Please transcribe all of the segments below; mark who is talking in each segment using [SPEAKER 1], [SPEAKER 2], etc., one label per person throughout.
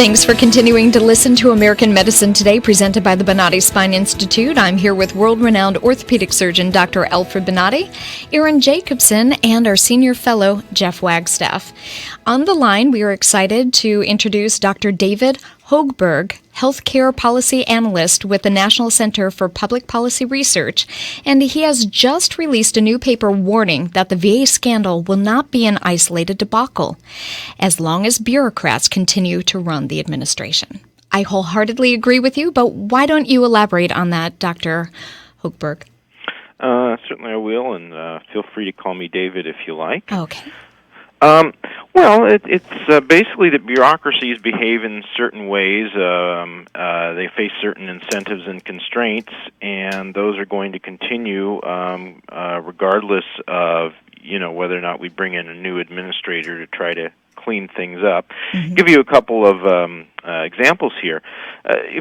[SPEAKER 1] Thanks for continuing to listen to American Medicine Today, presented by the Bonati Spine Institute. I'm here with world-renowned orthopedic surgeon Dr. Alfred Bonati, Aaron Jacobson, and our senior fellow, Jeff Wagstaff. On the line, we are excited to introduce Dr. David Hochberg, healthcare policy analyst with the National Center for Public Policy Research, and he has just released a new paper warning that the VA scandal will not be an isolated debacle as long as bureaucrats continue to run the administration. I wholeheartedly agree with you, but why don't you elaborate on that, Dr. Hochberg?
[SPEAKER 2] Certainly I will, and feel free to call me David if you like.
[SPEAKER 1] Okay.
[SPEAKER 2] Well, it's basically that bureaucracies behave in certain ways. They face certain incentives and constraints, and those are going to continue regardless of whether or not we bring in a new administrator to try to clean things up. Mm-hmm. Give you a couple of examples here.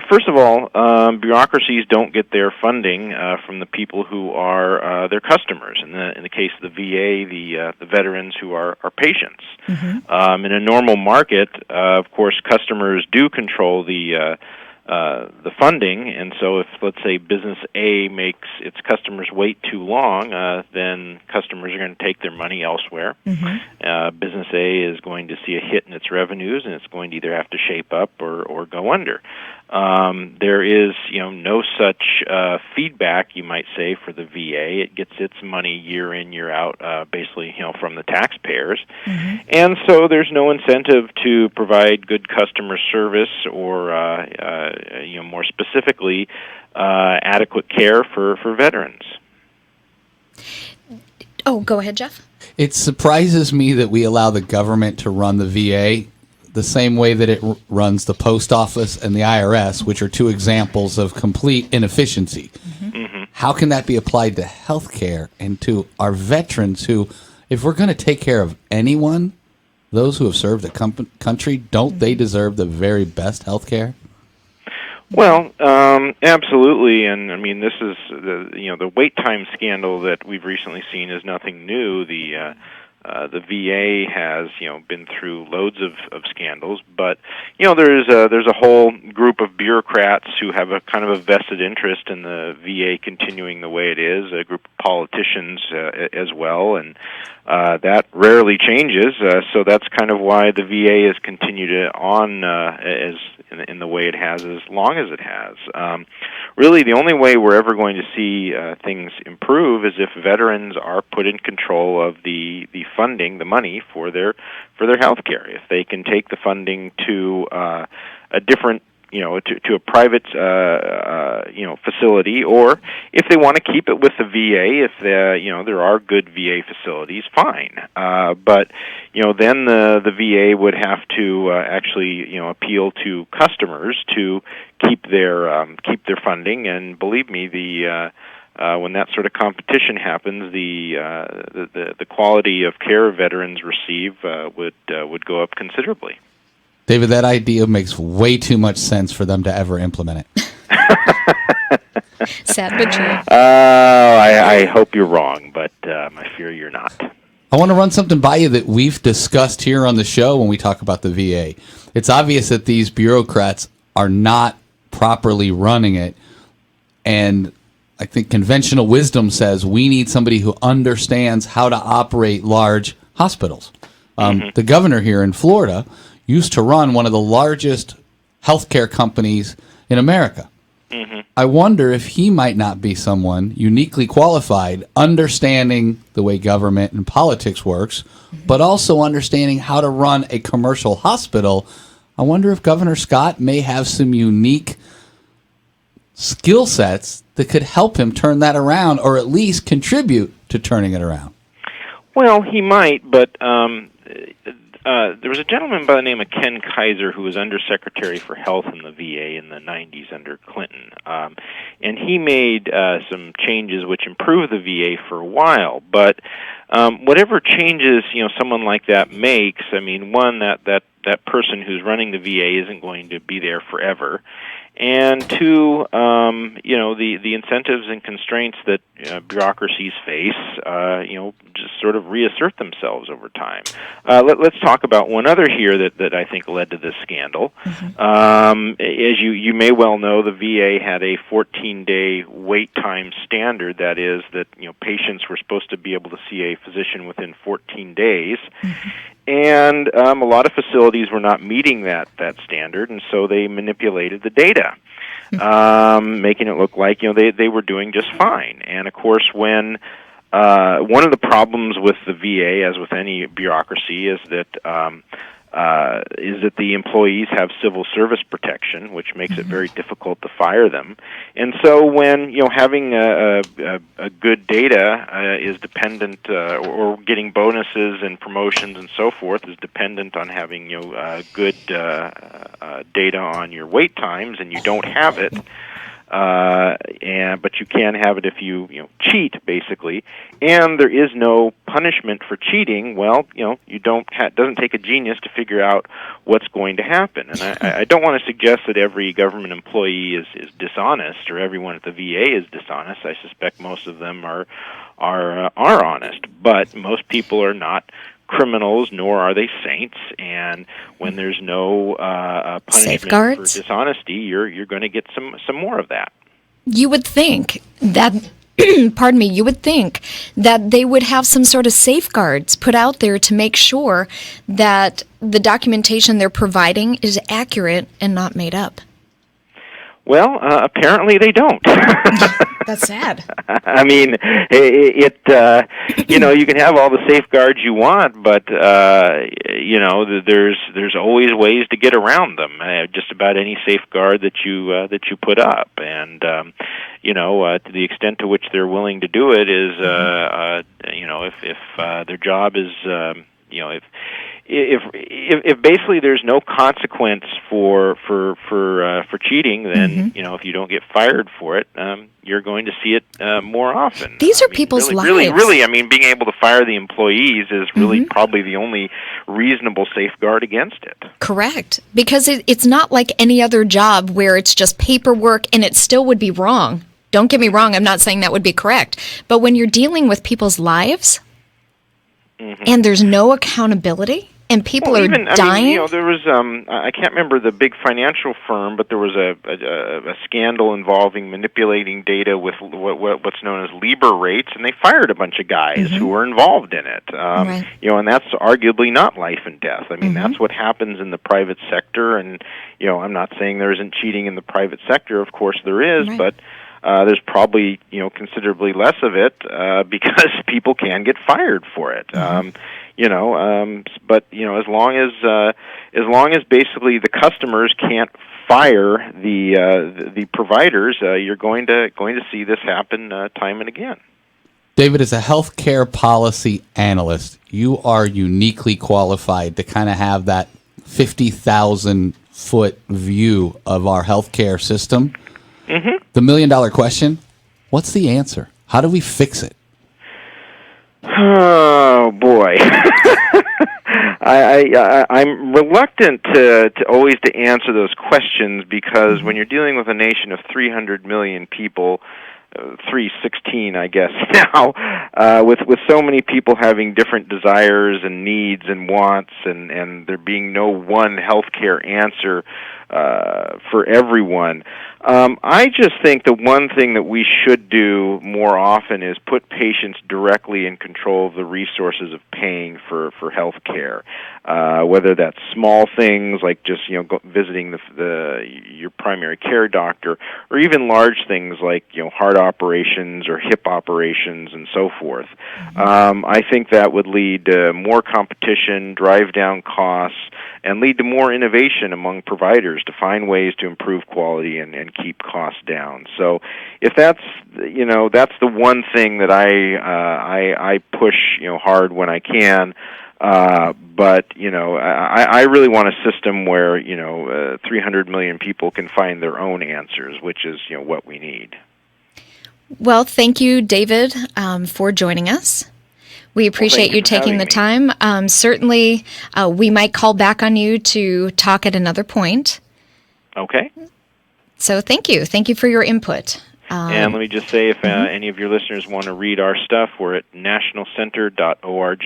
[SPEAKER 2] First of all, bureaucracies don't get their funding from the people who are their customers. In the case of the VA, the veterans who are patients. Mm-hmm. In a normal market, of course, customers do control the funding, and so if, let's say, business A makes its customers wait too long, then customers are going to take their money elsewhere. Mm-hmm. Business A is going to see a hit in its revenues, and it's going to either have to shape up or go under. There is, no such feedback, you might say, for the VA. It gets its money year in, year out, basically, from the taxpayers. Mm-hmm. And so there's no incentive to provide good customer service or, more specifically, adequate care for veterans.
[SPEAKER 1] Oh, go ahead, Jeff.
[SPEAKER 3] It surprises me that we allow the government to run the VA the same way that it runs the post office and the IRS, which are two examples of complete inefficiency. Mm-hmm. Mm-hmm. How can that be applied to healthcare and to our veterans who, if we're going to take care of anyone, those who have served the country, don't they deserve the very best healthcare?
[SPEAKER 2] Well, absolutely, and I mean this is the wait time scandal that we've recently seen is nothing new. The VA has been through loads of scandals, but there's a whole group of bureaucrats who have a kind of a vested interest in the VA continuing the way it is. A group of politicians as well, and that rarely changes. So that's kind of why the VA has continued on as in the way it has as long as it has. Really, the only way we're ever going to see things improve is if veterans are put in control of the funding, the money for their health care. If they can take the funding to a different, to a private, facility, or if they want to keep it with the VA, if there are good VA facilities, fine. But then the VA would have to actually appeal to customers to keep their funding. And believe me, when that sort of competition happens, the quality of care veterans receive would go up considerably.
[SPEAKER 3] David, that idea makes way too much sense for them to ever implement it.
[SPEAKER 1] Sad but true.
[SPEAKER 2] I hope you're wrong, but I fear you're not.
[SPEAKER 3] I want to run something by you that we've discussed here on the show when we talk about the VA. It's obvious that these bureaucrats are not properly running it, and I think conventional wisdom says we need somebody who understands how to operate large hospitals. The governor here in Florida used to run one of the largest healthcare companies in America. Mm-hmm. I wonder if he might not be someone uniquely qualified, understanding the way government and politics works, but also understanding how to run a commercial hospital. I wonder if Governor Scott may have some unique skill sets that could help him turn that around, or at least contribute to turning it around.
[SPEAKER 2] Well, he might, but there was a gentleman by the name of Ken Kaiser who was Undersecretary for Health in the VA in the 90s under Clinton. And he made some changes which improved the VA for a while. But whatever changes someone like that makes, I mean, one, that person who's running the VA isn't going to be there forever. and two, the incentives and constraints that bureaucracies face, just sort of reassert themselves over time. Let's talk about one other here that I think led to this scandal. As you may well know, the VA had a 14-day wait time standard. That is, that patients were supposed to be able to see a physician within 14 days. And a lot of facilities were not meeting that standard, and so they manipulated the data, making it look like they were doing just fine. And of course, when one of the problems with the VA, as with any bureaucracy, is that the employees have civil service protection, which makes it very difficult to fire them. And so when having a good data is dependent, or getting bonuses and promotions and so forth is dependent on having good data on your wait times, and you don't have it. But you can have it if you cheat, basically, and there is no punishment for cheating. Well, it doesn't take a genius to figure out what's going to happen. And I don't want to suggest that every government employee is dishonest, or everyone at the VA is dishonest. I suspect most of them are honest, but most people are not criminals, nor are they saints. And when there's no punishment
[SPEAKER 1] Safeguards
[SPEAKER 2] for dishonesty, you're going to get some more of that.
[SPEAKER 1] You would think that, pardon me, you would think that they would have some sort of safeguards put out there to make sure that the documentation they're providing is accurate and not made up.
[SPEAKER 2] Well, apparently they don't.
[SPEAKER 1] That's sad.
[SPEAKER 2] I mean, you can have all the safeguards you want, but there's always ways to get around them. Just about any safeguard that you put up, and to the extent to which they're willing to do it is, if their job is, if basically there's no consequence for cheating, then if you don't get fired for it, you're going to see it more often.
[SPEAKER 1] These are people's lives.
[SPEAKER 2] Really, I mean, being able to fire the employees is really probably the only reasonable safeguard against it.
[SPEAKER 1] Correct, because it's not like any other job where it's just paperwork and it still would be wrong. Don't get me wrong, I'm not saying that would be correct, but when you're dealing with people's lives and there's no accountability, and people are dying.
[SPEAKER 2] There was I can't remember the big financial firm, but there was a scandal involving manipulating data with what's known as LIBOR rates, and they fired a bunch of guys who were involved in it.
[SPEAKER 1] Right.
[SPEAKER 2] And that's arguably not life and death. I mean, that's what happens in the private sector, and I'm not saying there isn't cheating in the private sector. Of course, there is,
[SPEAKER 1] right.
[SPEAKER 2] But there's probably considerably less of it because people can get fired for it. But as long as basically the customers can't fire the providers, you're going to see this happen time and again.
[SPEAKER 3] David, as a healthcare policy analyst, you are uniquely qualified to kind of have that 50,000-foot view of our healthcare system. The $1 million question: what's the answer? How do we fix it?
[SPEAKER 2] Oh boy, I'm reluctant to always to answer those questions, because when you're dealing with a nation of 300 million people, 316, I guess now, with so many people having different desires and needs and wants, and there being no one healthcare answer for everyone. I just think the one thing that we should do more often is put patients directly in control of the resources of paying for health care, whether that's small things like just visiting your primary care doctor, or even large things like heart operations or hip operations and so forth. I think that would lead to more competition, drive down costs, and lead to more innovation among providers to find ways to improve quality and keep costs down. So, if that's that's the one thing that I push hard when I can. But I really want a system where 300 million people can find their own answers, which is what we need.
[SPEAKER 1] Well, thank you, David, for joining us. We appreciate you taking the time. Certainly, we might call back on you to talk at another point.
[SPEAKER 2] Okay.
[SPEAKER 1] So thank you. Thank you for your input.
[SPEAKER 2] And let me just say, if any of your listeners want to read our stuff, we're at nationalcenter.org.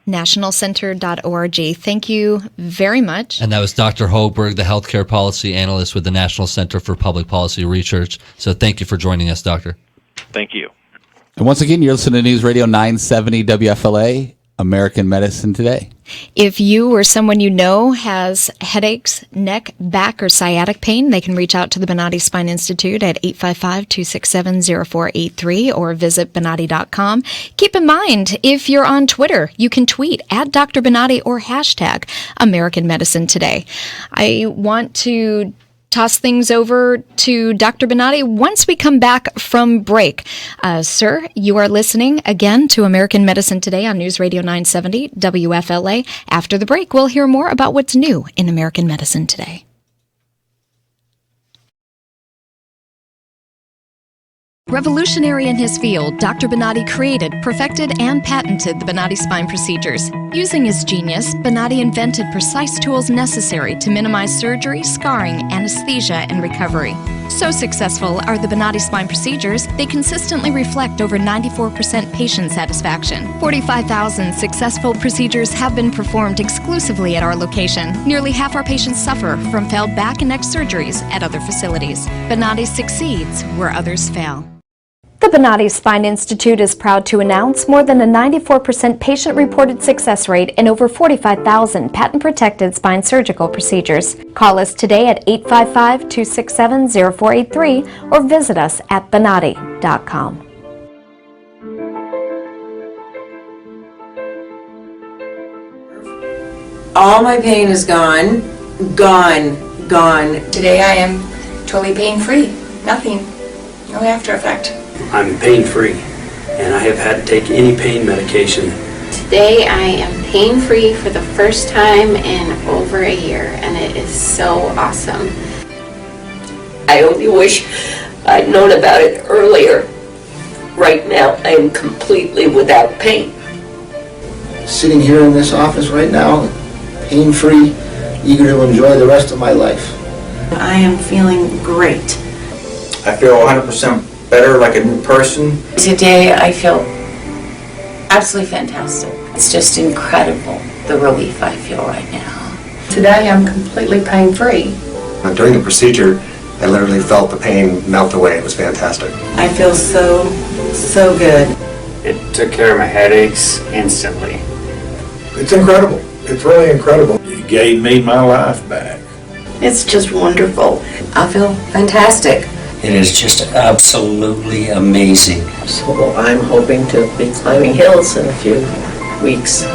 [SPEAKER 1] Nationalcenter.org. Thank you very much.
[SPEAKER 4] And that was Dr. Hoberg, the healthcare policy analyst with the National Center for Public Policy Research. So thank you for joining us, Doctor.
[SPEAKER 2] Thank you.
[SPEAKER 3] And once again, you're listening to News Radio 970 WFLA, American Medicine Today.
[SPEAKER 1] If you or someone you know has headaches, neck, back, or sciatic pain, they can reach out to the Bonati Spine Institute at 855-267-0483 or visit Bonati.com. Keep in mind, if you're on Twitter, you can tweet at Dr. Bonati or hashtag American Medicine Today. I want to toss things over to Dr. Bonati once we come back from break. Sir, you are listening again to American Medicine Today on News Radio 970 WFLA. After the break, we'll hear more about what's new in American medicine today. Revolutionary in his field, Dr. Bonati created, perfected, and patented the Bonati spine procedures. Using his genius, Bonati invented precise tools necessary to minimize surgery, scarring, anesthesia, and recovery. So successful are the Bonati spine procedures, they consistently reflect over 94% patient satisfaction. 45,000 successful procedures have been performed exclusively at our location. Nearly half our patients suffer from failed back and neck surgeries at other facilities. Bonati succeeds where others fail. The Bonati Spine Institute is proud to announce more than a 94% patient-reported success rate in over 45,000 patent-protected spine surgical procedures. Call us today at 855-267-0483 or visit us at Bonati.com.
[SPEAKER 5] All my pain is gone. Today I am totally pain-free. Nothing. No after effect.
[SPEAKER 6] I'm pain-free, and I have had to take any pain medication.
[SPEAKER 7] Today I am pain-free for the first time in over a year, and it is so awesome.
[SPEAKER 8] I only wish I'd known about it earlier. Right now, I am completely without pain.
[SPEAKER 9] Sitting here in this office right now, pain-free, eager to enjoy the rest of my life.
[SPEAKER 5] I am feeling great.
[SPEAKER 10] I feel 100% better, like a new person.
[SPEAKER 5] Today I feel absolutely fantastic. It's just incredible, the relief I feel right now.
[SPEAKER 11] Today I'm completely pain-free.
[SPEAKER 12] During the procedure, I literally felt the pain melt away. It was fantastic.
[SPEAKER 5] I feel so good.
[SPEAKER 6] It took care of my headaches instantly.
[SPEAKER 9] It's incredible. It's really incredible.
[SPEAKER 10] It gave me my life back.
[SPEAKER 11] It's just wonderful.
[SPEAKER 5] I feel fantastic.
[SPEAKER 13] It is just absolutely amazing.
[SPEAKER 8] So I'm hoping to be climbing hills in a few weeks.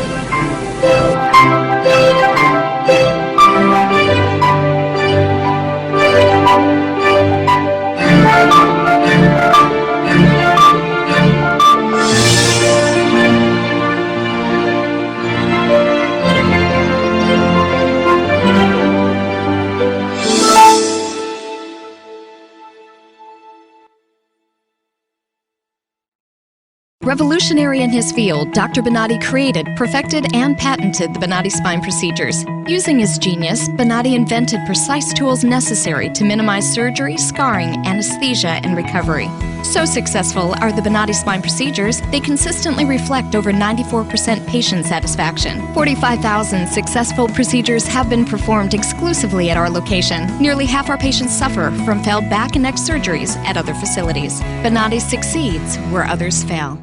[SPEAKER 1] Revolutionary in his field, Dr. Bonati created, perfected, and patented the Bonati spine procedures. Using his genius, Bonati invented precise tools necessary to minimize surgery, scarring, anesthesia, and recovery. So successful are the Bonati spine procedures, they consistently reflect over 94% patient satisfaction. 45,000 successful procedures have been performed exclusively at our location. Nearly half our patients suffer from failed back and neck surgeries at other facilities. Bonati succeeds where others fail.